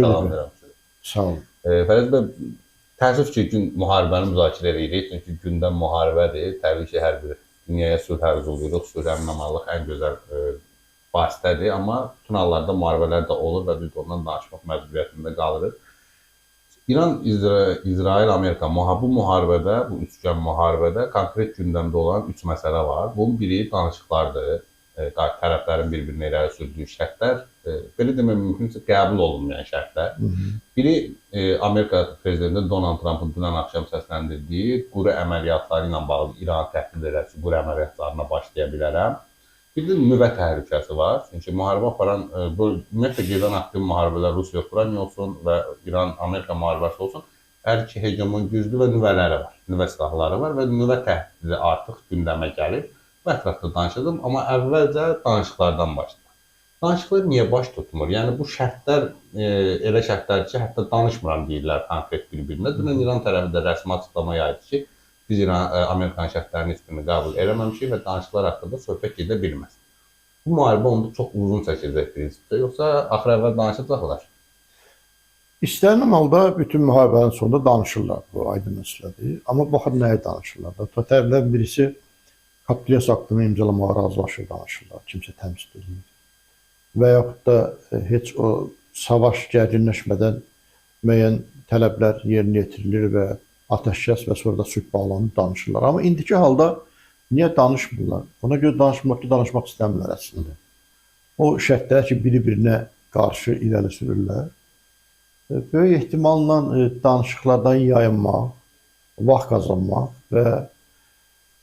Salamlayıram sizi. Sağ olun. Fəriz bəy, təəssüf ki, müharibəni müzakirə edirik. Çünki gündəm müharibədir. Təbii ki, hər bir dünyaya sülh arzu edirik. Sülh əmin-amanlıq ən gözəl vasitədir. Amma bütün hallarda müharibələr də olur və biz də ondan danışmaq məcburiyyətində qalırıq. İran, İsrail, Amerika bu müharibədə, bu üçgən müharibədə konkret gündəmdə olan üç məsələ var. Bunun biri danışıqlardır. Tərəflərin bir-birinə irəli sürdüyü şərtlər, belə demək mümkünsə qəbul olunmayan şərtlər. Biri Amerika prezidenti Donald Trump'ın dünən axşam səsləndirdiyi quru əməliyyatları ilə bağlı İranı təhdid edər ki, quru əməliyyatlarına başlaya bilərəm. Bir də nüvə təhlükəsi var. Çünki müharibə aparan, ümumiyyətlə gedən aktiv müharibələr Rusiya-Ukrayna olsun və İran-Amerika müharibəsi olsun, hər iki hegemon güclü və nüvələri var, nüvə silahları var və nüvə təhdidi artıq gündəmə gəlib. Bu ətrafda danışacağım, amma əvvəlcə danışıqlardan başlayaq. Danışıqlar niyə baş tutmur? Yəni bu şərtlər elə şərtlərdir ki, hətta danışmıram deyirlər konkret bir-birinə. Dünən İran tərəfi də rəsmi açıqlama yaydı ki, biz Amerikanın şərtlərinin hiçbirini qəbul eləməmişik və danışıqlar haqqında söhbət gedə bilməz. Bu müharibə onda çox uzun çəkəcək prinsipdə, yoxsa axır əvvəl danışacaqlar? İstənilən halda bütün müharibənin sonunda danışırlar, bu aydın məsələdir. Amma baxın nəyə danışırlar? Tərəflərin birisi kapitülyasiya aktını imzalamağa razılaşır, danışırlar, kimsə təmsil edir. Və yaxud da heç o savaş gərginləşmədən müəyyən tələblər yerinə yetirilir və atəşkəs və sonra da sülh bağlanıb danışırlar. Amma indiki halda niyə danışmırlar? Ona görə danışmaq istəmirlər əslində. O şərtlər ki, biri-birinə qarşı irəli sürürlər. Böyük ehtimalla danışıqlardan yayınmaq, vaxt qazanmaq və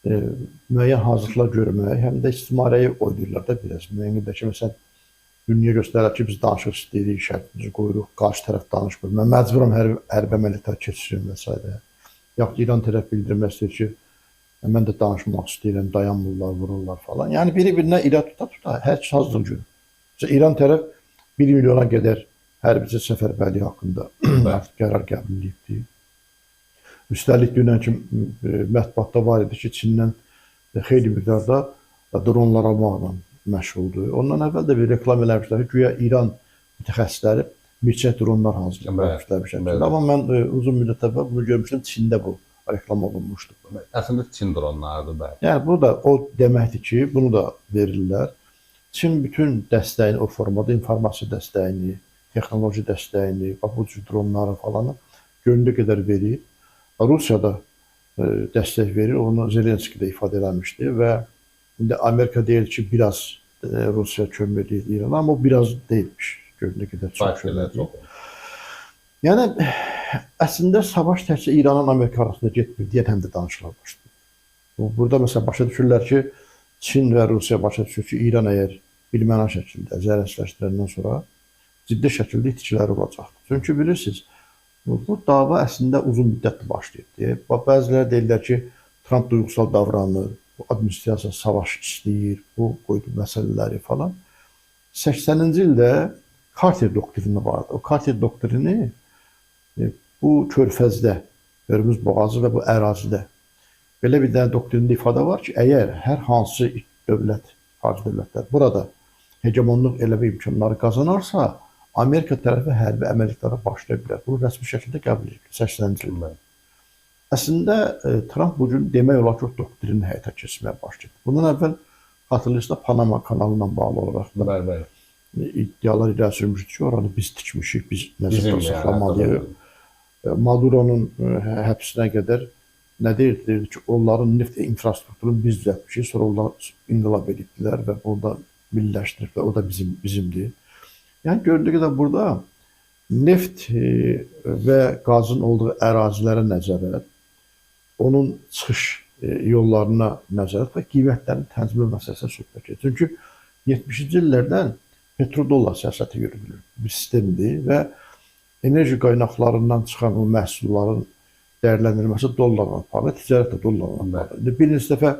müəyyən hazırlıqlar görmək, həm də istimarəyə oynayırlar da biraz. Müəyyən qədər ki, məsələn, dünya göstərir ki, biz danışıq istəyirik, şərtimizi qoyuruq, qarşı tərəf danışmır. Mən məcburam hərbi əməliyyatlar keçirirəm və s. Yaxud İran tərəf bildirmək istəyir ki, mən də danışmaq istəyirəm, dayanmırlar, vururlar falan. Yəni, biri-birinə irad tuta, hər kəs hazırlıq görür. Məsələn, İran tərəf 1 milyona qədər hərbici səfərbərliyi haqqında qərar qəbul edibdir. Üstəlik dünənki mətbuatda var idi ki, Çindən xeyli miqdarda dronlar almaqla məşğuldur. Ondan əvvəl də bir reklam eləmişlər ki, güya İran mütəxəssisləri milçək dronlar hazırlamışlar bir şəkildə. Amma mən uzun müddət əvvəl bunu görmüşdüm, Çində bu reklam olunmuşdu. Əslində Çin dronlarıdır, bəli. Yəni, bu da o deməkdir ki, bunu da verirlər. Çin bütün dəstəyini, o formada informasiya dəstəyini, texnoloji dəstəyini, bu cür dronları falan göründüyü qədər verir. Rusiya da dəstək verir, onu Zelenski də ifadə eləmişdi və indi Amerika deyir ki, biraz Rusiya kömək edir İrana, amma o biraz deyilmiş, göründüyü qədər çox kömək edir. Yəni, əslində savaş təkcə İranın Amerika arasında getmir, deyən həm də danışıqlar başlayır. Burada məsələn başa düşürlər ki, Çin və Rusiya başa düşür ki, İran əgər bilmənan şəkildə zərərsizləşdirəndən sonra ciddi şəkildə itkilər olacaqdır. Çünki bilirsiniz, bu dava əslində uzun müddətli başlayıb. Bəziləri deyirlər ki, Trump duyğusal davranır, bu administrasiya savaş istəyir, bu qoyduğu məsələləri falan. 80-ci ildə Carter doktrini vardı. O Carter doktrini bu körfəzdə, Hörmüz boğazı və bu ərazidə belə bir dənə doktrində ifadə var ki, əgər hər hansı dövlət, xarici dövlətlər burada hegemonluq eləmə imkanları qazanarsa, Amerika tərəfi hərbi əməliyyatlara başlaya bilər. Bunu rəsmi şəkildə qəbul edir 80-ci ildə. Əslində, Trump bugün demək olar ki, o doktrini həyata keçirməyə başlayıb. Bundan əvvəl xatırlayırsınızda Panama kanalı ilə bağlı olaraq iddialar irəli sürmüşdü ki, oranı biz tikmişik, biz nəzərdə saxlamalıyıq. Maduronun həbsinə qədər nə deyirdi ki, onların neft infrastrukturunu biz düzəltmişik, sonra onlar inqilab edibdilər və burada milliləşdiriblər, o da bizimdir. Yəni, gördüyü qədər burada neft və qazın olduğu ərazilərə nəzarət, onun çıxış yollarına nəzarət və qiymətlərin tənzimli məsələsinə söhbət edir. Çünki 70-ci illərdən petrodollar siyasəti yürüdülür bir sistemdir və enerji qaynaqlarından çıxan o məhsulların dəyərləndirilməsi dollarla aparılır, ticarət də dollarla aparılır. Bir neçə dəfə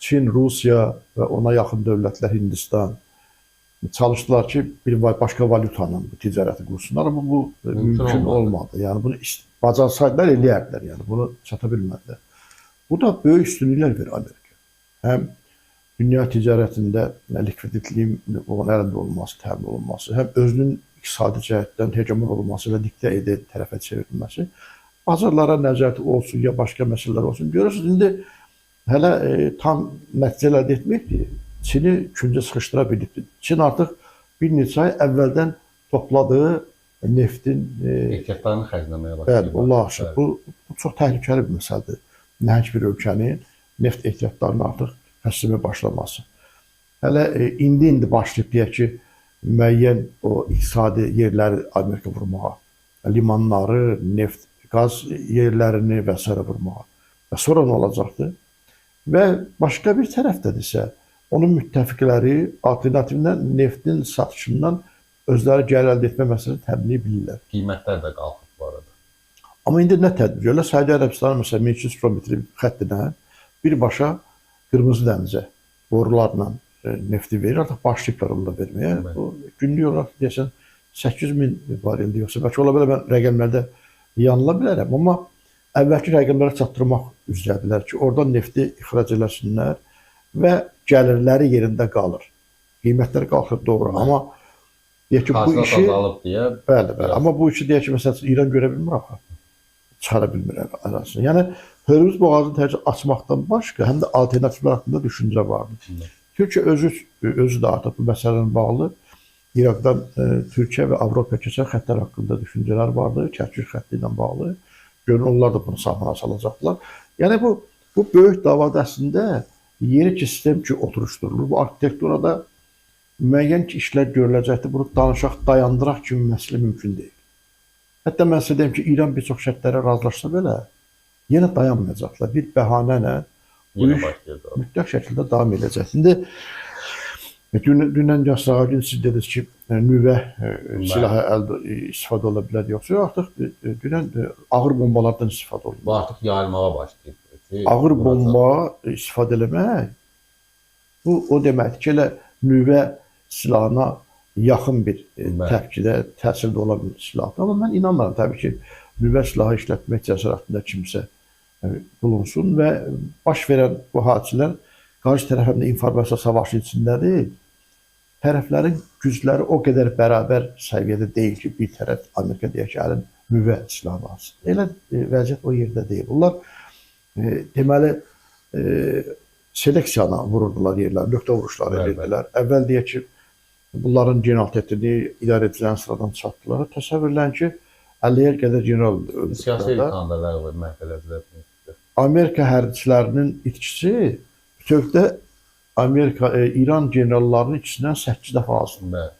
Çin, Rusiya və ona yaxın dövlətlər, Hindistan çalışdılar ki, bir başqa valyutanın bu ticarəti qursunlar, amma bu mümkün olmadı. Yəni, bunu bacarsaydılar, eləyərdilər. Yəni, bunu çata bilmədilər. Bu da böyük üstünlüklər verir Amerika. Həm dünya ticarətində likviditliyin onun əlində olması, təmin olunması, həm özünün iqtisadi cəhətdən hegemon olması və diktə edən tərəfə çevrilməsi, bazarlara nəzarəti olsun ya başqa məsələlər olsun. Görürsünüz, indi hələ tam nəticə əldə etməkdir. Çini küncə sıxışdıra bilibdir. Çin artıq bir neçə ay əvvəldən topladığı neftin ehtiyatlarını xərcləməyə başlayıb. Bəli, Allah aşkına. Bu çox təhlükəli bir məsələdir. Nəhəng bir ölkənin neft ehtiyatlarını artıq xərcləməyə başlaması. Hələ indi başlayıb deyək ki, müəyyən o iqtisadi yerləri Amerika vurmağa, limanları, neft, qaz yerlərini və s. vurmağa. Və sonra nə olacaqdır? Və başqa bir tərəfdədirsə, onun müttəfiqləri alternativdən neftin satışından özləri gəlir əldə etmə məsələsini təmin bilirlər. Qiymətlər də qalxıb bu arada. Amma indi nə tədbir görürlər? Səudiyyə Ərəbistanı məsələn 1300 kilometr xəttinə birbaşa Qırmızı dənizə borularla nefti verir. Artıq başlayıblar onu da verməyə. O günlük olaraq deyəsən 800.000 bareldir yoxsa bəlkə ola bilər mən rəqəmlərdə yanıla bilərəm, amma əvvəlki rəqəmlərə çatdırmaq üzrədirlər ki, oradan nefti ixrac eləsinlər və gəlirləri yerində qalır. Qiymətlər qalxır doğru, amma deyək ki, bu işi bəli, amma bu işi deyək ki, məsələn İran görə bilmir axı. Çıxara bilmir arasında. Yəni Hörmüz boğazını təcrid açmaqdan başqa həm də alternativlər haqqında düşüncə vardır. Türkiyə özü də artıq bu məsələlə bağlı İraqdan Türkiyə və Avropaya keçən xəttlər haqqında düşüncələr vardı, Kərkük xətti ilə bağlı. Görün onlar da bunu sahmana salacaqlar. Yəni bu böyük davada əslində yeni ki sistem ki oturuşdurulur. Bu arxitekturada müəyyən ki işlər görüləcəkdir. Bunu danışaq, dayandıraq kimi məsələ mümkün deyil. Hətta mən sizə deyim ki, İran bir çox şərtlərə razılaşsa belə, yenə dayanmayacaqlar. Bir bəhanə ilə bu iş mütləq şəkildə davam edəcək. İndi dünən Yasrağa gün siz dediniz ki, nüvə silahı istifadə ola bilər yoxsa artıq dünən ağır bombalardan istifadə olunur. Bu artıq yayılmağa başlayıb. Ağır bomba istifadə eləmək, bu o deməkdir ki, elə nüvə silahına yaxın bir təpkidə, təsirdə ola bilir silahdır. Amma mən inanmıram təbii ki, nüvə silahı işlətmək cəsarətində kimsə bulunsun və baş verən bu hadisələr qarşı tərəfində informasiya savaşı içindədir. Tərəflərin gücləri o qədər bərabər səviyyədə deyil ki, bir tərəf Amerika deyək ki, əlin nüvə silahını alsın. Elə vəziyyət o yerdə deyil. Bunlar deməli, seleksiyana vururdular yerlər, nöqtə vuruşları edirdilər. Əvvəl deyək ki, bunların generalitetini idarə edilən sıradan çatdılar. Təsəvvürlərin ki, 50-yə qədər general öldürdülər. Siyasi imtahanlar və məhkəmədilər. Amerika hərbçilərinin itkisi bütövdə Amerika, İran generallarının ikisindən 8 dəfə azdır.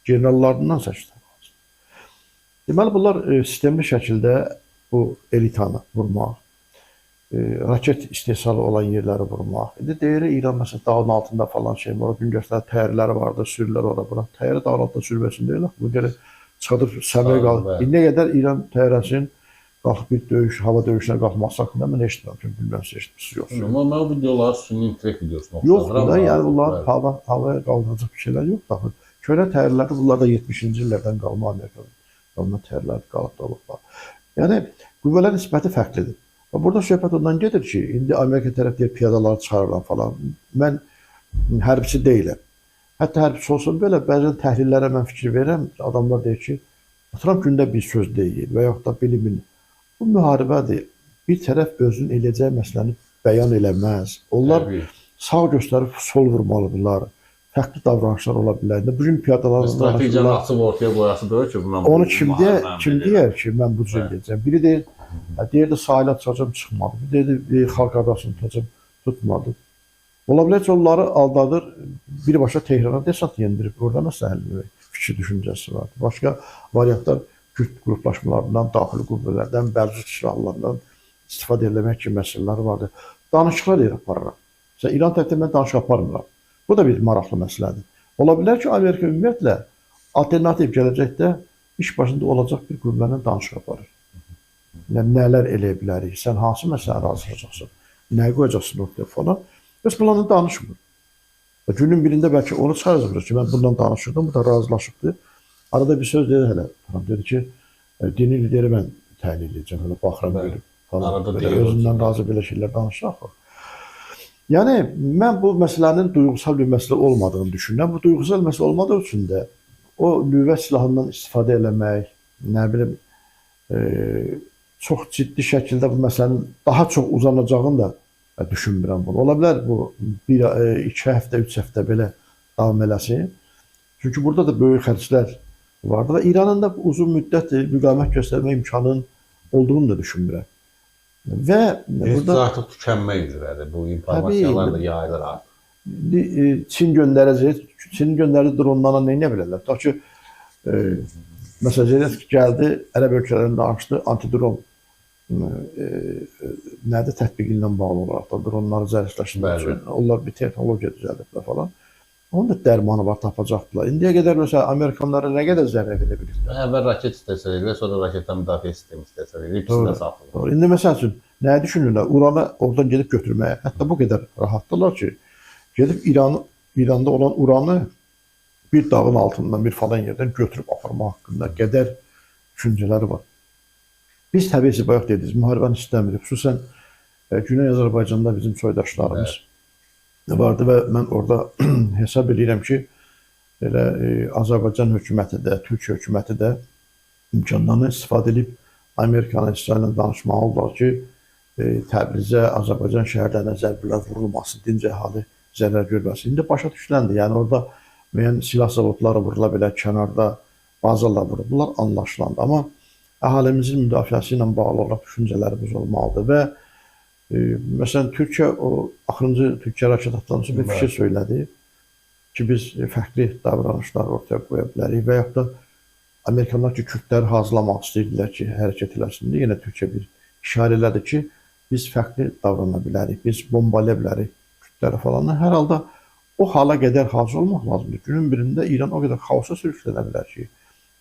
Generallarından 8 dəfə azdır. Deməli, bunlar sistemli şəkildə bu elitanı vurmaq, raket istehsalı olan yerləri vurmaq. İndi deyir, İran məsələn dağın altında falan şey var, gün göstərən təyərləri vardı, sürülər ora bura. Təyəri dağın altında sürməsin deyirlər. Bu gəlir çıxadıb səmaya qalır. İndiyə qədər İran təyərəsinin qalxıb bir döyüş, hava döyüşünə qalxması haqqında mən eşitmirəm ki, bilmirəm siz eşitmişsiniz yoxsa. Amma mən o videoları süni internet videosuna oxşadıram. Yoxdur da, yəni bunlar havaya qaldıracaq bir şeylər yoxdur. Köhnə təyərlərdə bunlar da 70-ci illərdən qalma Amerikada. Ondan təyərlər qalıb da olublar. Yəni qüvvələr nisbəti fərqlidir. Burada söhbət ondan gedir ki, indi Amerika tərəf deyir, piyadaları çıxarırlar falan. Mən hərbçi deyiləm. Hətta hərbçi olsun belə, bəzən təhlillərə mən fikir verirəm. Adamlar deyir ki, Trump gündə bir söz deyil və yaxud da bilimin. Bu müharibədir. Bir tərəf özünün eləyəcəyi məsələni bəyan eləməz. Onlar sağ göstərib sol vurmalıdırlar. Fərqli davranışlar ola bilər. Bugün piyadaların stratejiyanı açıb ortaya qoyası deyir ki, onu kim deyər ki, mən bu cür edəcəm. Biri deyirdi sahilə çıxacam, çıxmadı. Bir deyirdi xalq arasını tutacam, tutmadı. Ola bilər ki, onları aldadır, birbaşa Tehrana desant yendirib. Orada nəsə fikir düşüncəsi vardır. Başqa variantlar Kürt qruplaşmalarından, daxili qüvvələrdən, bəzi silahlardan istifadə eləmək kimi məsələlər vardır. Danışıqlar aparıram. İran tərəfdə mən danışıq aparmıram. Bu da bir maraqlı məsələdir. Ola bilər ki, Amerika ümumiyyətlə alternativ gələcəkdə iş başında olacaq bir qüvvənin danışıq aparır. Nələr eləyə bilərik, sən hansı məsələni razılaşacaqsın, nəyə qoyacaqsın ortaya falan. Bəs bunlarla danışmır. Günün birində bəlkə onu çıxaracaqdır ki, mən bundan danışırdım, bu da razılaşıbdır. Arada bir söz dedi hələ. Dedi ki, dini lideri mən təyin edəcəm, hələ baxıram görüb falan. Özündən razı belə şeylər danışaq. Yəni, mən bu məsələnin duyğusal bir məsələ olmadığını düşünürəm. Bu duyğusal məsələ olmadığı üçün də o nüvə silahından istifadə eləmək, nə bilim, çox ciddi şəkildə bu məsələnin daha çox uzanacağını da düşünmürəm bunu. Ola bilər bu 2 həftə, 3 həftə belə davam eləsin. Çünki burada da böyük xərclər vardı və İranın da uzun müddət müqavimət göstərmə imkanının olduğunu da düşünmürəm. Və burada artıq tükənmək üzrədir. Bu informasiyalar da yayılır artıq. Çin göndərəcək. Çin göndərdiyi dronlarla nə edə bilərlər? Ta ki, məsələn, Zelenski gəldi, ərəb ölkələrində açdı antidron nədir tətbiqi ilə bağlı olaraq da dronları zərərləşdirmək üçün. Onlar bir texnologiya düzəldiblər falan. Onun da dərmanı var, tapacaqdılar. İndiyə qədər məsələn Amerikanlara nə qədər zərər verə bilirlər? Əvvəl raket istəsələr, sonra raketdən müdafiə sistemi istəsələr, ikisini də satılır. İndi məsəl üçün nəyə düşünürlər? Uranı oradan gedib götürməyə. Hətta bu qədər rahatdırlar ki, gedib İranda olan uranı bir dağın altından, bir falan yerdən götürüb aparmaq haqqında qədər düşüncələri var. Biz təbii ki, bayaq dediniz, müharibəni istəmirik. Xüsusən Güney Azərbaycanda bizim soydaşlarımız vardı və mən orada hesab edirəm ki, elə Azərbaycan hökuməti də, Türkiyə hökuməti də imkanlarını istifadə edib Amerikanın, İsraillə danışmalıdırlar ki, Təbrizə, Azərbaycan şəhərlərinə zərbələr vurulmasın, dinc əhali zərər görməsin. İndi başa düşüləndi. Yəni orada müəyyən silah zavodları vurula bilər, kənarda bazalar vurulurlar, anlaşılandı. Amma əhalimizin müdafiəsi ilə bağlı olaraq düşüncələrimiz olmalıdır və məsələn, Türkiyə o axırıncı Türkiyə raket atlanışı bir fikir söylədi ki, biz fərqli davranışlar ortaya qoya bilərik və yaxud da Amerikanlar ki, Kürdləri hazırlamaq istəyirdilər ki, hərəkət eləsin. Yenə Türkiyə bir işarə elədi ki, biz fərqli davrana bilərik, biz bombalaya bilərik Kürdləri falan. Hər halda o hala qədər hazır olmaq lazımdır. Günün birində İran o qədər xaosa sürüklənə bilər ki,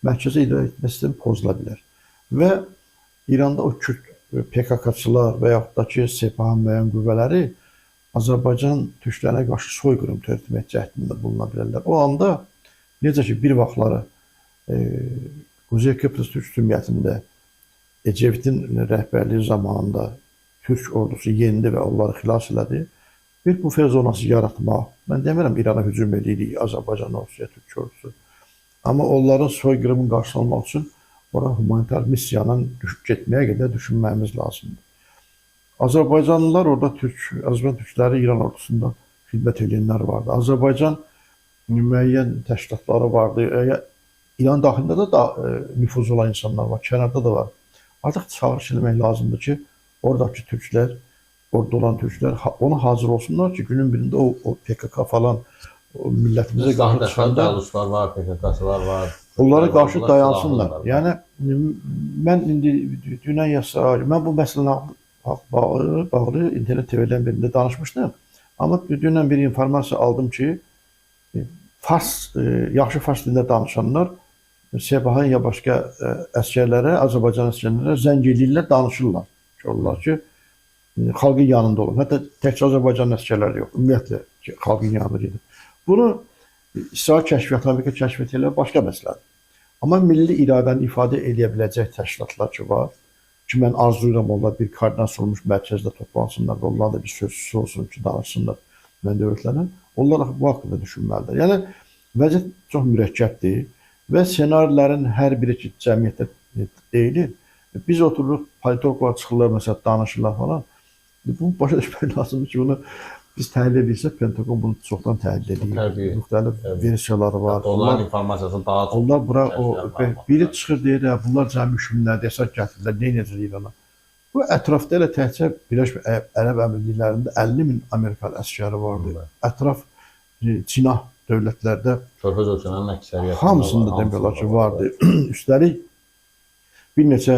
mərkəzi idarə etmə sistemi pozula bilər. Və İranda o Kürd PKK-çılar və yaxud da ki, Sepahın müəyyən qüvvələri Azərbaycan türklərinə qarşı soyqırım törətmək cəhdində buluna bilərlər. O anda necə ki, bir vaxtları Quzey Kıbrıs Türk Cümhuriyyətində Ecevit'in rəhbərliyi zamanında Türk ordusu yendi və onları xilas elədi. Bir bufer zonası yaratmaq. Mən demirəm İrana hücum edirik, Azərbaycan ordusuya, Türk ordusu. Amma onların soyqırımın qarşılanmaq üçün ora humanitar missiyanın getməyə qədər düşünməyimiz lazımdır. Azərbaycanlılar orada Azərbaycan türkləri İran ordusunda xidmət edənlər vardı. Azərbaycan müəyyən təşkilatları vardı. İran daxilində da nüfuz olan insanlar var, kənarda da var. Artıq çağırış eləmək lazımdır ki, oradakı türklər, orada olan türklər ona hazır olsunlar ki, günün birində o PKK falan millətimizə qarşı çıxanda var, PKK-sılar var. Onlara qarşı dayansınlar. Yəni mən indi dünən mən bu məsələlə bağlı internet TV-dən birində danışmışdım. Amma dünən bir informasiya aldım ki, yaxşı fars dilində danışanlar Sepahın ya başqa əsgərlərə, Azərbaycan əsgərlərə zəng edirlər, danışırlar. Görürlər ki, xalqın yanında olun. Hətta təkcə Azərbaycan əsgərləri yox, ümumiyyətlə xalqın yanında gedir. Bunu İsrail kəşfiyyatı, Amerika kəşfiyyatı ilə başqa məsələdir. Amma milli iradəni ifadə edə biləcək təşkilatlar ki var, ki mən arzulayıram onlar bir koordinasiya mərkəzdə toplansınlar və onlar da bir sözsüz olsun ki, danışsınlar mən dövlətlərlə. Onlar bu haqqında düşünməlidir. Yəni, vəziyyət çox mürəkkəbdir və senarilərin hər biri ki, cəmiyyətdə deyilir. Biz otururuq, politologlar çıxırlar, məsələn, danışırlar falan. Bunu başa düşmək lazımdır ki, bunu biz təhlil edirsə, Pentagon bunu çoxdan təhlil edir. Müxtəlif versiyaları var. Onların informasiyasını daha çox. Onlar bura biri çıxır deyir, bunlar cəmi hükümlərdə əsas gətirirlər, nə edəcək İrana? Bu ətrafda elə təkcə Birləşmiş Ərəb Əmirliklərində 50.000 Amerikan əsgəri vardı. Ətraf cinah dövlətlərdə Körfəz ölkələrinin əksəriyyəti hamısında demək olar ki, vardı. Üstəlik bir neçə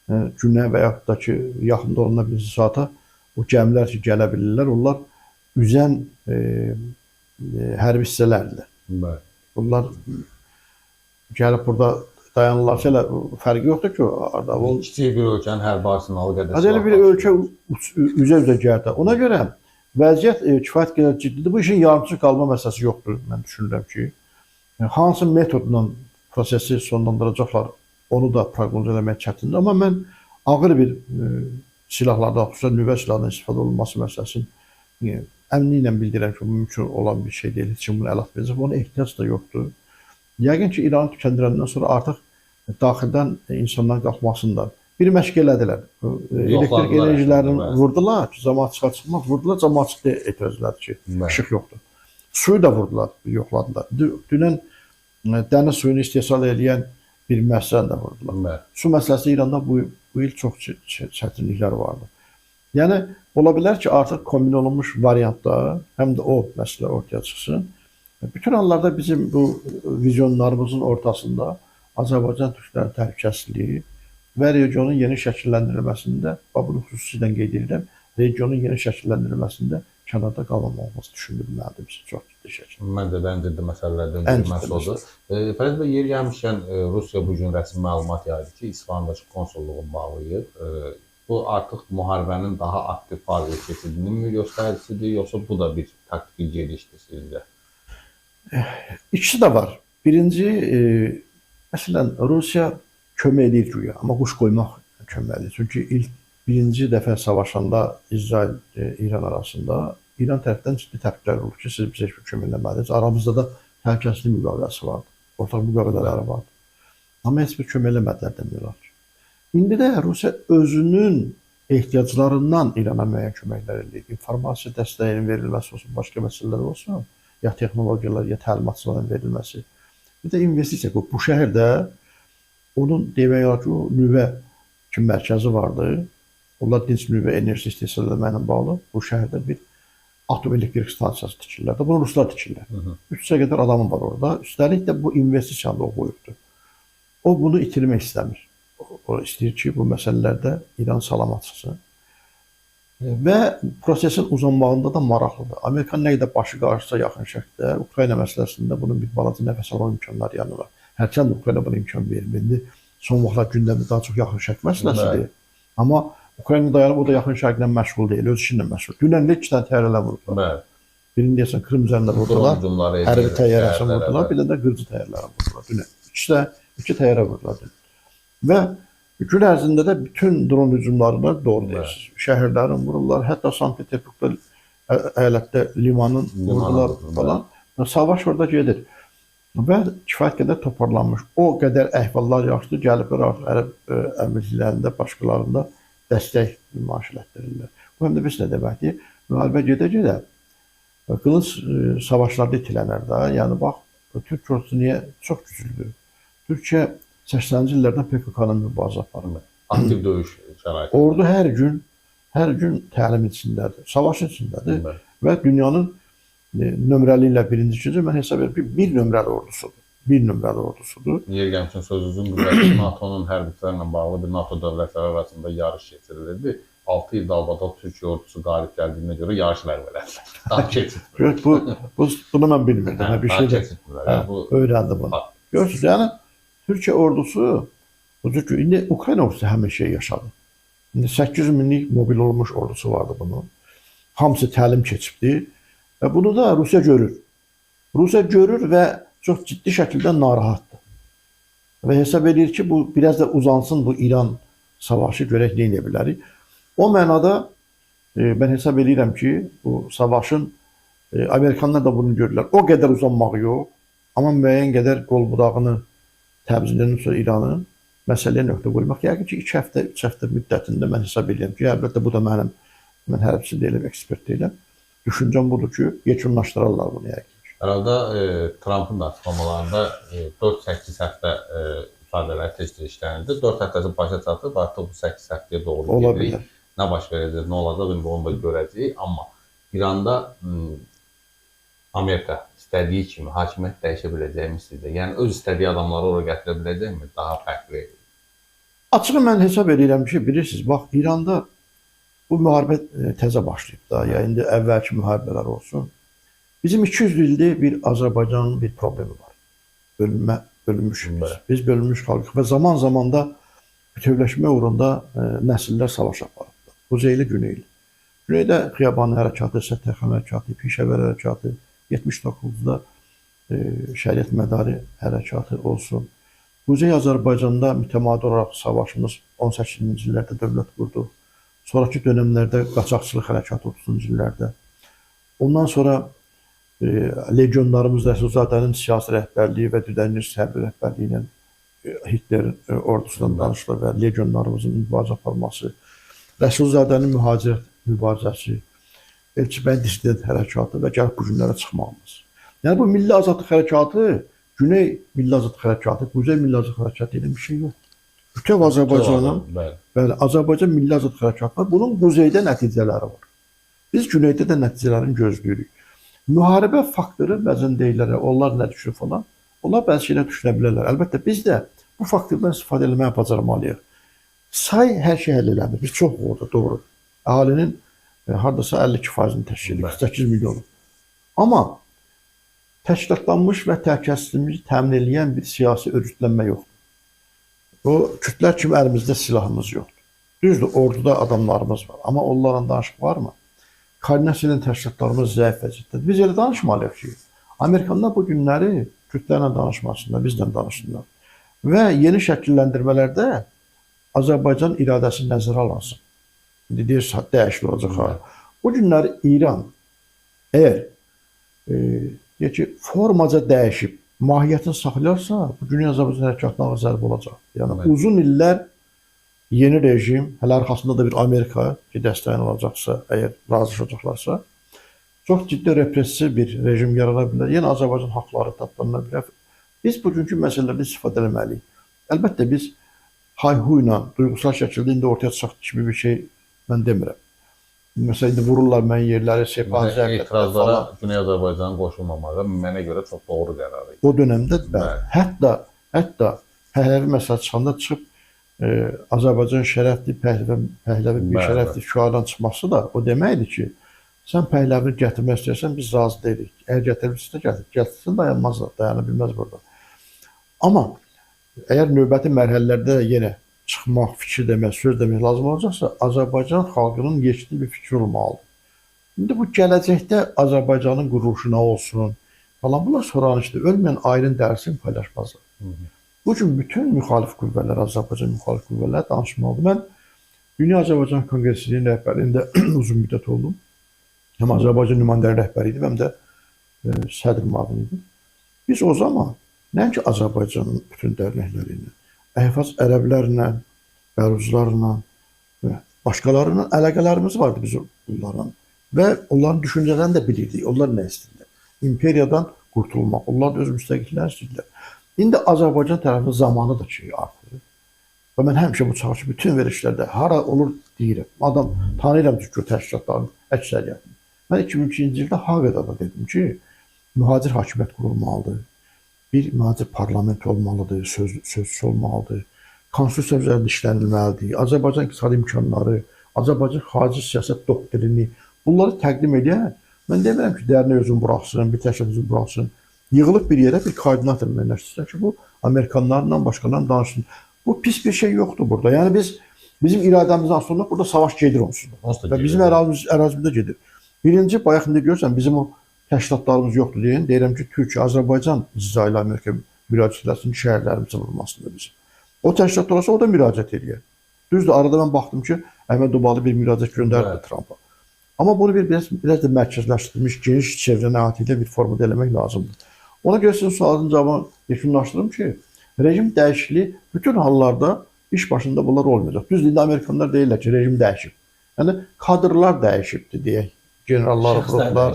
günə və yaxud da ki, yaxında oluna bir saata o gəmilər ki, gələ bilirlər, onlar üzən hərbi hissələrdir. Bunlar gəlib burada dayanırlarsa elə fərqi yoxdur ki, kiçik bir ölkənin hərbi arsenalı qədər. Elə bir ölkə üzə-üzə gəldi. Ona görə vəziyyət kifayət qədər ciddidir. Bu işin yarımçı qalma məsələsi yoxdur. Mən düşünürəm ki, hansı metodla prosesi sonlandıracaqlar, onu da proqnoz eləmək çətindir. Amma mən ağır bir silahlardan, xüsusən nüvə silahlardan istifadə olunması məsələsini əminliklə bildirəm ki, bu mümkün olan bir şey deyil. Heç kim bunu əl atmayacaq. Ona ehtiyac da yoxdur. Yəqin ki, İranı tükəndirəndən sonra artıq daxildən insanların qalxmasında bir məşq elədilər. Elektrik enerjilərini vurdular ki, camaat çıxar-çıxmaz vurdular, camaat çıxdı etirazladı ki, işıq yoxdur. Suyu da vurdular, yoxladılar. Dünən dəniz suyunu istehsal edən bir müəssisəni də vurdular. Su məsələsi İranda bu il çox çətinliklər vardı. Yəni, ola bilər ki, artıq kombin olunmuş variantda həm də o məsələ ortaya çıxsın. Bütün hallarda bizim bu vizyonlarımızın ortasında Azərbaycan türklərinin təhlükəsizliyi və regionun yeni şəkilləndirilməsində, bunu xüsusilə qeyd edirəm, regionun yeni şəkilləndirilməsində kənarda qalmamamız düşünülməlidir bizi çox ciddi şəkildə. Məncə də ən ciddi məsələlərdən biri məhz odur. Fərid bəy, yeri gəlmişkən Rusiya bugün rəsmi məlumat yaydı ki, İsfahandakı konsulluğu bağlayıb. Bu artıq müharibənin daha aktiv fazaya keçirdiyinin göstəricisidir, yoxsa bu da bir taktiki gedişdir sizcə? İkisi də var. Birinci, məsələn, Rusiya kömək edir güya, amma quş qoymaq köməkdir. Çünki ilk birinci dəfə savaşanda İsrail-İran arasında İran tərəfdən ciddi təkliflər olub ki, siz bizə kömək eləməlisiniz. Aramızda da təhlükəsizlik müqaviləsi vardı. Ortaq müqavilələri vardı. Amma heç bir kömək eləmədilər demirlər ki. İndi də Rusiya özünün ehtiyaclarından İrana müəyyən köməklər edir. İnformasiya dəstəyinin verilməsi olsun, başqa məsələlər olsun, ya texnologiyalar, ya təlimatçıların verilməsi. Bir də investisiya qoyub. Bu şəhərdə onun demək olar ki, o nüvə kimi mərkəzi vardı. Onlar dinc nüvə enerjisi istehsal etməklə bağlı. Bu şəhərdə bir atom elektrik stansiyası tikirlər. Bunu ruslar tikirlər. 300-ə qədər adamı var orada. Üstəlik də bu investisiyanı da o qoyubdur. O bunu itirmək istəmir. O istəyir ki, bu məsələlərdə İran salamat çıxsın. Və prosesin uzanmağında da maraqlıdır. Amerika nə qədər başı qarşısa yaxın şərqdə, Ukrayna məsələsində bunun bir balaca nəfəs alma imkanları yanılır. Hərçənd Ukrayna buna imkan vermir. İndi son vaxtlar gündəmdə daha çox yaxın şərq məsələsidir. Amma Ukrayna dayanıb o da yaxın şərqlə məşğul deyil, öz işinlə məşğul. Dünən də 2 dənə təyyarələr vurdular. Birini deyəsən Krım üzərində vurdular, hərbi təyyarəsi vurdular, bir də qırıcı təyyarələri vurdular. Dünən 2 təyyarə vurdular. Və gün ərzində də bütün dron hücumlarına doğru deyirsiniz. Şəhərlərin vururlar, hətta Sankt-Peterburqda əyalətdə limanın vurdular falan. Savaş orada gedir. Və kifayət qədər toparlanmış. O qədər əhvallar yaxşıdır, gəliblər artıq ərəb əmirliklərində, başqalarında dəstək nümayiş etdirirlər. Bu həm də biz nə deməkdir? Müharibə gedə-gedə qılınc savaşlarda itilənər də. Yəni, bax, Türk ordusu niyə çox güclüdür? Türkiyə 80-ci illərdən PKK-nın mübarizə aparır. Aktiv döyüş şəraiti. Ordu hər gün təlim içindədir, savaş içindədir və dünyanın nömrəli ilə birinci, ikinci mən hesab edirəm ki, bir nömrəli ordusudur. Bir nömrəli ordusudur. Yer gəlmişən sözünüzün qüvvəsi NATO'nun hərbçilərlə bağlı bir NATO dövlətləri arasında yarış keçirilirdi. 6 ildə albada Türkiyə ordusu qalib gəldiyinə görə yarış ləğv elədilər. Daha keçirtmir. Bunu mən bilmirdim. Bir şey öyrəndim bunu. Görürsünüz, yəni Türkiyə ordusu, indi Ukrayna ordusu həmin şeyi yaşadı. İndi 800 minlik mobil olmuş ordusu vardı bunun. Hamısı təlim keçibdi. Və bunu da Rusiya görür. Rusiya görür və çox ciddi şəkildə narahatdır. Və hesab edir ki, bu biraz da uzansın bu İran savaşı, görək nə edə bilərik. O mənada mən hesab edirəm ki, bu savaşın Amerikanlar da bunu görürlər. O qədər uzanmaq yox, amma müəyyən qədər qol budağını təmizləyəndən sonra İranın məsələyə nöqtə qoymaq. Yəqin ki, 2 həftə, 3 həftə müddətində mən hesab edirəm ki, əlbəttə bu da mən hərbçi deyiləm, ekspert deyiləm. Düşüncəm budur ki, yekunlaşdırarlar bunu yəqin. Herhalde Trump'ın da açıklamalarında 4-8 həftə ifadələr tez-tez işlənildi. 4 həftəsi başa çatıb, artıq bu 8 həftəyə doğru gedirik. Nə baş verəcək, nə olacaq, indi onu da görəcəyik. Amma İranda Amerika istədiyi kimi hakimiyyət dəyişə biləcəkmi sizdə? Yəni, öz istədiyi adamları oraya gətirə biləcəkmi? Daha fərqli. Açığı mən hesab edirəm ki, bilirsiniz, bax, İranda bu müharibə təzə başlayıb da, ya indi əvvəlki müharibələr olsun. Bizim 200 ildir bir Azərbaycanın bir problemi var. Bölünmüşük biz. Biz bölünmüş xalqıq və zaman-zaman da bütövləşmə uğrunda nəsillər savaş aparıblar. Quzeyli, güneyli. Güneydə Xiyaban hərəkatı, Səttarxan hərəkatı, Pişəvər hərəkatı, 79-da Şəriət Mədari hərəkatı olsun. Quzey Azərbaycanda mütəmadi olaraq savaşımız 18-ci illərdə dövlət qurdu. Sonraki dönəmlərdə qaçaqçılıq hərəkatı 30-cu illərdə. Ondan sonra legionlarımız Rəsulzadənin siyasi rəhbərliyi və Düdəniz hərbi rəhbərliyi ilə Hitlerin ordusundan danışılır və legionlarımızın mübarizə aparması, Rəsulzadənin mühacirət mübarizəsi, Elçibəyin dissident hərəkatı və gəlib bu günlərə çıxmağımız. Yəni bu milli azadlıq hərəkatı, Güney milli azadlıq hərəkatı, Quzey milli azadlıq hərəkatı ilə bir şey yox. Bütöv Azərbaycanın, bəli, Azərbaycan milli azadlıq hərəkatı var. Bunun quzeydə nəticələri var. Biz güneydə də nəticələrini gözləyirik. Müharibə faktoru bəzən deyirlər, onlar nə düşünür falan. Onlar bəzi şeylər düşünə bilərlər. Əlbəttə biz də bu faktordan istifadə etməyə bacarmalıyıq. Say hər şey həll eləmir. Biz çox orada, doğru. Əhalinin hardasa 52%-ni təşkil edir, 48 milyonu. Amma təşkilatlanmış və təhlükəsizliyimizi təmin edən bir siyasi örgütlənmə yoxdur. O kütlər kimi əlimizdə silahımız yoxdur. Düzdür, orduda adamlarımız var. Amma onlarla danışıq varmı? Koordinasiya edən təşkilatlarımız zəif vəziyyətdədir. Biz elə danışmalıyıq ki, Amerikanlar bu günləri kütlərlə danışmasınlar, bizlə danışsınlar. Və yeni şəkilləndirmələrdə Azərbaycan iradəsi nəzərə alınsın. İndi deyir, dəyişik olacaq. Bu günləri İran əgər ki, formaca dəyişib, mahiyyətini saxlayarsa, bu Güney Azərbaycan hərəkatına ağır zərbə olacaq. Yəni, uzun illər yeni rejim, hələ arxasında da bir Amerika ki, dəstəyin olacaqsa, əgər razılaşacaqlarsa, çox ciddi repressiv bir rejim yarana bilər. Yəni, Azərbaycan haqları tapdana bilər. Biz bugünkü məsələlərdə istifadə etməliyik. Əlbəttə, biz hayhuyla, duygusal şəkildə indi ortaya çıxaq kimi bir şey mən demirəm. Məsələn, indi vururlar mən yerləri, sepah zərb etirazlara Güney Azərbaycanın qoşulmamağı mənə görə çox doğru qərar idi. O dönəmdə hətta Pəhləvi məsələ çıxanda çıxıb Azərbaycan şərəfli, Pəhləvi bir şərəfli şüardan çıxması da o deməkdir ki, sən Pəhləvini gətirmək istəyirsən, biz razı deyilik. Əgər gətirmişsə gətirsin, dayanmaz, dayana bilməz burada. Amma əgər növbəti mərhələlərdə yenə çıxmaq, fikir demək, söz demək lazım olacaqsa, Azərbaycan xalqının yekli bir fikri olmalıdır. İndi bu gələcəkdə Azərbaycanın quruluşu nə olsun falan, bunlar soranışdır. Ölməyən ayrın dərsini paylaşmazlar. Bu gün bütün müxalif qüvvələr, Azərbaycan müxalif qüvvələr danışmalıdır. Mən Dünya Azərbaycan Konqresinin rəhbərliyində uzun müddət oldum. Həm Azərbaycan nümayəndələri rəhbəri idim, həm də sədr müavini idim. Biz o zaman nəinki Azərbaycanın bütün dərnəkləri ilə, Əhvaz ərəblərlə, bəruzlarla və başqalarının əlaqələrimiz vardı biz onlarla. Və onların düşüncələrini də bilirdik. Onlar nə istəyirlər? İmperiyadan qurtulmaq. Onlar da öz müstəqilliklərini istəyirlər. İndi Azərbaycan tərəfi zamanı da ki, artır. Və mən həmişə bu çağırışı bütün verilişlərdə hara olur deyirəm. Adam tanıyıram ki, təşkilatların əksəriyyətini. Mən 2002-ci ildə Haqada dedim ki, mühacir hakimiyyət qurulmalıdır. Bir mühacir parlament olmalıdır, sözcüsü olmalıdır. Konstitusiya üzərində işlənilməlidir. Azərbaycan iqtisadi imkanları, Azərbaycan xarici siyasət doktrini, bunları təqdim edən, mən demirəm ki, dərinə özünü buraxsın, bir təşkilat özünü buraxsın. Yığılıb bir yerə bir koordinator müəyyənləşdirsin ki, bu Amerikanlarla, başqalarla danışsın. Bu pis bir şey yoxdur burada. Yəni bizim iradəmizin aslında burada savaş gedir onsuz. Və bizim ərazimizdə gedir. Birinci, bayaq indi görürsən, bizim o təşkilatlarımız yoxdur deyin. Deyirəm ki, Türkiyə, Azərbaycan İsrail, Amerika müraciət etsin şəhərlərimizin vurulmasında bizim. O təşkilat olsa o da müraciət edir. Düzdür, arada mən baxdım ki, Əhməd Obalı bir müraciət göndərdi Trumpa. Amma bunu biraz da mərkəzləşdirilmiş, geniş çevrəni əhatə ilə bir formada eləmək lazımdır. Ona görə sizin sualın cavabını yekunlaşdırım ki, rejim dəyişikliyi bütün hallarda iş başında bunlar olmayacaq. Düzdür, indi Amerikanlar deyirlər ki, rejim dəyişib. Yəni, kadrlar dəyişibdir deyək. Generallar,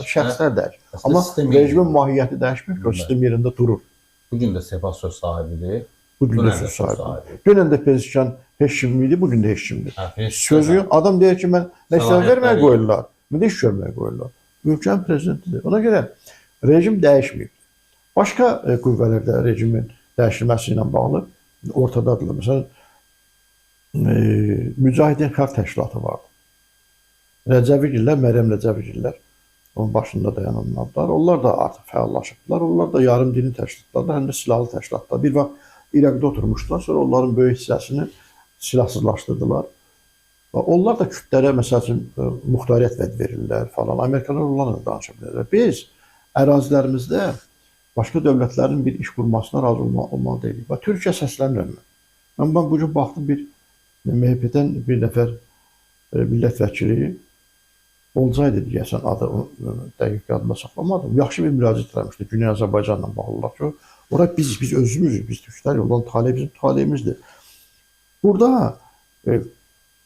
şəxslər dəyişib. Amma rejimin mahiyyəti dəyişmir ki, o sistem yerində durur. Bugün də Sepah söz sahibidir. Bugün də söz sahibidir. Dünən də Pezişkan heç kim idi, bugün də heç kimdir. Sözü yox. Adam deyir ki, mən nəsə verməyə qoyurlar. Mən də iş görməyə qoyurlar. Ölkənin prezidentidir. Ona görə rejim dəyişməyib. Başqa qüvvələrdə rejimin dəyişilməsi ilə bağlı ortadadırlar. Məsələn, Mücahidin Xalq Təşkilatı vardı. Rəcəvigillər, Məryəm Rəcəvigillər, onun başında dayananlar, onlar da artıq fəallaşıbdılar. Onlar da yarım dini təşkilatlar, həm də silahlı təşkilatlar. Bir vaxt İraqda oturmuşdular, sonra onların böyük hissəsini silahsızlaşdırdılar. Və onlar da kütlərə, məsəl üçün, muxtariyyət vəd verirlər falan. Amerikalılar onlarla danışa bilərlər. Biz ərazilərimizdə başqa dövlətlərin bir iş qurmasına razı olmalı deyilik. Və Türkiyə səslənirəm mən. Mən bugün baxdım bir MHP-dən bir nəfər millət vəkili Olcaydı deyəsən adı dəqiq yadımda saxlamadım. Yaxşı bir müraciət etmişdi Güney Azərbaycanla bağlı olaraq ki, ora biz özümüzük, biz türklər yoldan taley bizim taleyimizdir. Burada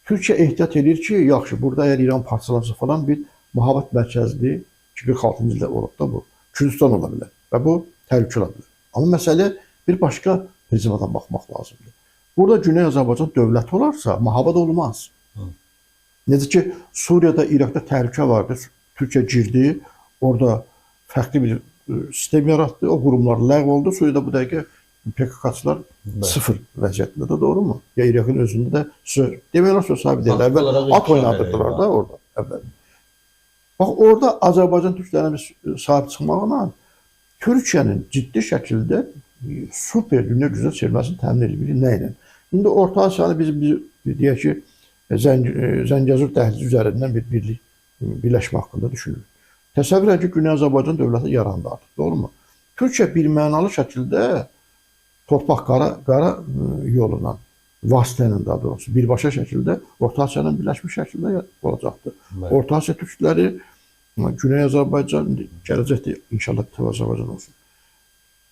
Türkiyə ehtiyat edir ki, yaxşı, burada əgər İran parçalansa falan bir müharibət mərkəzli 46-cı ildə olub da bu. Kürdistan ola bilər və bu təhlükə ola bilər. Amma məsələ bir başqa prizmadan baxmaq lazımdır. Burada Güney Azərbaycan dövləti olarsa müharibət olmaz. Necə ki, Suriyada, İraqda təhlükə vardı, Türkiyə girdi, orada fərqli bir sistem yaratdı, o qurumlar ləğv oldu, Suriyada bu dəqiqə PKK-çılar sıfır vəziyyətində də, doğru mu? Ya İraqın özündə də söz. Demək olar söz sahibi deyil. Əvvəl at oynadırdılar da orada. Əvvəl. Bax, orada Azərbaycan türklərinin sahib çıxmağına Türkiyənin ciddi şəkildə super dünya gücünə çevrilməsini təmin edir. Nə ilə? İndi Orta Asiyanı biz deyək ki, Zəngəzur dəhlizi üzərindən bir birləşmə haqqında düşünürük. Təsəvvür edin ki, Güney Azərbaycan dövləti yarandı artıq, doğru mu? Türkiyə bir mənalı şəkildə torpaq qara yolundan, vasitə ilə daha doğrusu, birbaşa şəkildə Orta Asiya ilə birləşmiş şəkildə olacaqdır. Orta Asiya türkləri, Güney Azərbaycan, gələcəkdə inşallah Bütöv Azərbaycan olsun.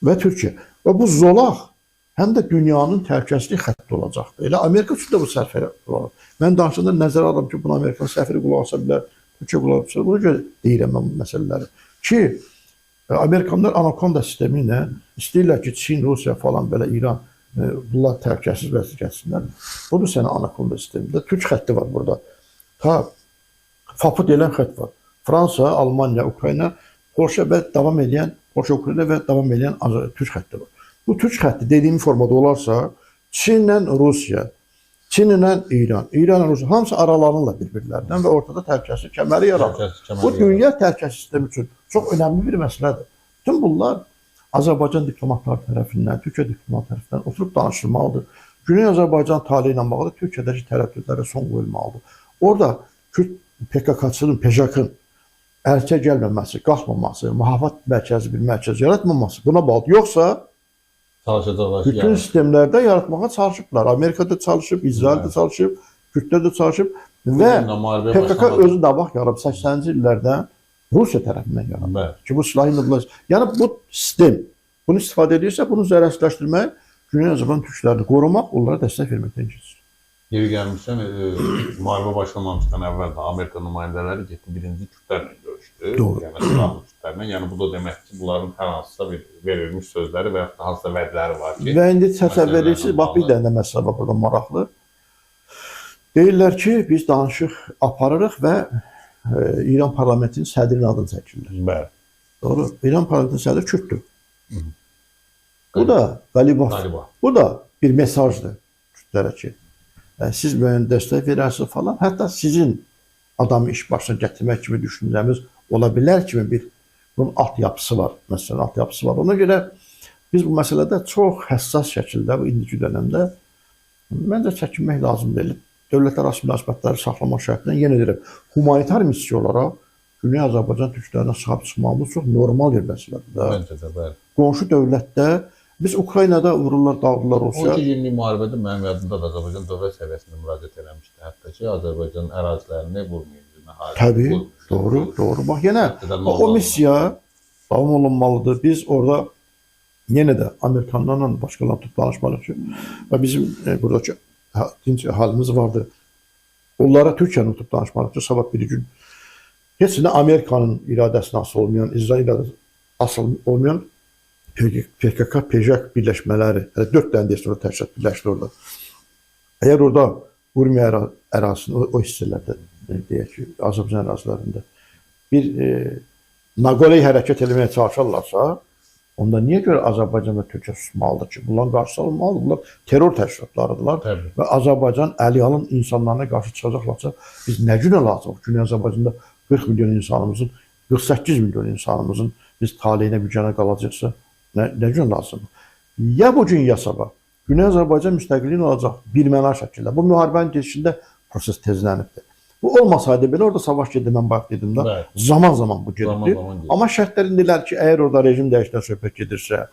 Və Türkiyə. Və bu zolaq həm də dünyanın təhlükəsizlik xətti olacaqdır. Elə Amerika üçün də bu sərfəli olacaq. Mən danışanda nəzərə aldım ki, buna Amerikanın səfiri qulaq asa bilər, Türkiyə qulaq asa bilər. Buna görə deyirəm mən bu məsələləri. Ki, Amerikanlar Anakonda sistemi ilə istəyirlər ki, Çin, Rusiya falan, belə İran, bunlar təhlükəsiz vəziyyət gəlsinlər. Budur sənə Anakonda sistemində. Türk xətti var burada. FAPı deyilən xətt var. Fransa, Almanya, Ukrayna, Polşa və davam edən, Polşa, Ukrayna və davam edən Türk xətti var. Bu Türk xətti dediyim formada olarsa, Çinlə Rusiya, Çinlə İran, İranla Rusiya hamısı aralanırlar bir-birlərindən və ortada təhlükəsizlik kəməri yaradır. Bu dünya təhlükəsizlik sistemi üçün çox önəmli bir məsələdir. Bütün bunlar Azərbaycan diplomatları tərəfindən, Türkiyə diplomatları tərəfindən oturub danışılmalıdır. Güney Azərbaycan taleyi ilə bağlı Türkiyədəki tərəddüdlərə son qoyulmalıdır. Orada PKK-çının, PJK-ın əlçə gəlməməsi, qalxmaması, mühafizət mərkəzi bir mərkəz yaratmaması buna bağlıdır. Yoxsa bütün sistemlərdə yaratmağa çalışıblar. Amerikada çalışıb, İsraildə çalışıb, Kürdlər də çalışıb və PKK özü də bax yarıb 80-ci illərdən Rusiya tərəfindən yaranır. Ki bu silahı indi yəni bu sistem bunu istifadə edirsə, bunu zərərsizləşdirmək, Güney Azərbaycan türklərini qorumaq, onlara dəstək verməkdən keçir. Yeri gəlmişsən, müharibə başlamamışdan əvvəl də Amerika nümayəndələri getdi birinci Kürdlərlə görüşdü. Doğru. Yəni silahlı Kürdlərlə. Yəni bu da demək ki, bunların hər hansısa bir verilmiş sözləri və ya hansısa vədləri var ki. Və indi təsəvvür edirsiniz, bax bir dənə məsələ var burada maraqlı. Deyirlər ki, biz danışıq aparırıq və İran parlamentinin sədrinin adını çəkirlər. Bəli. Doğru. İran parlamentinin sədri Kürddür. Bu da Qalibov. Bu da bir mesajdır Kürdlərə ki, siz müəyyən dəstək verərsiniz falan. Hətta sizin adamı iş başına gətirmək kimi düşüncəmiz ola bilər kimi bir bunun altyapısı var. Məsələn, altyapısı var. Ona görə biz bu məsələdə çox həssas şəkildə bu indiki dönəmdə məncə çəkinmək lazım deyil. Dövlətlərarası münasibətləri saxlamaq şərtilə yenə deyirəm, humanitar missiya olaraq Güney Azərbaycan türklərinə sahib çıxmağımız çox normal bir məsələdir. Məncə də, bəli. Qonşu dövlətdə biz Ukraynada vururlar, dağıdırlar Rusiya. 12 günlük müharibədə mənim yadımda da Azərbaycan dövlət səviyyəsində müraciət eləmişdi. Hətta ki, Azərbaycan ərazilərini vurmayın. Təbii, doğru, doğru. Bax, yenə o missiya davam olunmalıdır. Biz orada yenə də Amerikanlarla başqalarla tutub danışmalıyıq ki, və bizim buradakı dinc halimiz vardı. Onlara Türkiyənin tutub danışmalıyıq ki, sabah bir gün heç nə Amerikanın iradəsinə asılı olmayan, İsrail iradəsinə asılı olmayan PKK, PJK birləşmələri, 4 dənə deyəsən orada təşkilat birləşdi orada. Əgər orada Urmiya ərazisinin o hissələrdə, deyək ki, Azərbaycan ərazilərində bir naqoleyi hərəkət eləməyə çalışarlarsa, onda niyə görə Azərbaycan və Türkiyə susmalıdır ki? Bunların qarşısı alınmalıdır. Bunlar terror təşkilatlarıdırlar və Azərbaycan əliyalın insanlarına qarşı çıxacaqlarsa, biz nə günə lazım? Güney Azərbaycanda 40 milyon insanımızın, 48 milyon insanımızın biz taleyinə gücənə qalacaqsa, nə gün lazımdır? Ya bu gün ya sabah Güney Azərbaycan müstəqilliyin olacaq bir məna şəkildə. Bu müharibənin keçişində proses tezlənibdir. Bu olmasaydı belə orada savaş gedir, mən bayaq dedim də, zaman-zaman bu gedirdi. Amma şərtlər indilər ki, əgər orada rejim dəyişiklikdən söhbət gedirsə,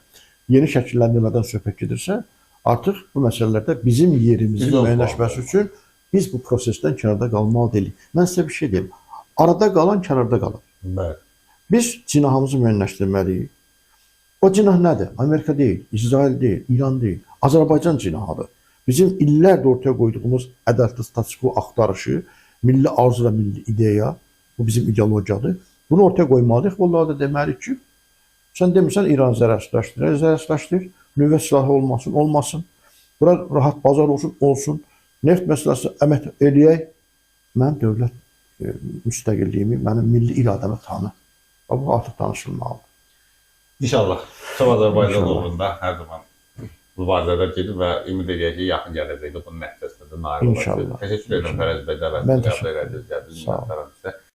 yeni şəkilləndirmədən söhbət gedirsə, artıq bu məsələlərdə bizim yerimizin müəyyənləşməsi üçün biz bu prosesdən kənarda qalmalı deyilik. Mən sizə bir şey deyim. Arada qalan kənarda qalır. Bəli. Biz cinahımızı müəyyənləşdirməliyik. O cinah nədir? Amerika deyil, İsrail deyil, İran deyil. Azərbaycan cinahıdır. Bizim illərdə ortaya qoyduğumuz ədalətli status-quo axtarışı, milli arzu və milli ideya, bu bizim ideologiyadır. Bunu ortaya qoymalıyıq. Vallahi da deməliyik ki, sən demirsən İran zərərləşdir, nüvə silahı olmasın, olmasın. Bura rahat bazar olsun, olsun. Neft məsələsi əmək eləyək. Mən dövlət müstəqilliyimi, mənim milli iradəmi tanı. Bu artıq danışılmalıdır. İnşallah. Çox Azərbaycan İnşallah. uğrunda hər zaman mübarizələr gedir və ümid edək ki, yaxın gələcəkdə bunun nəticəsində də nail olacaq. İnşallah. Təşəkkür edirəm Fərəz bəy, dəvətinizi Mən qəbul təşəkkür edədiniz, Sağ olun. minnətdaram sizə.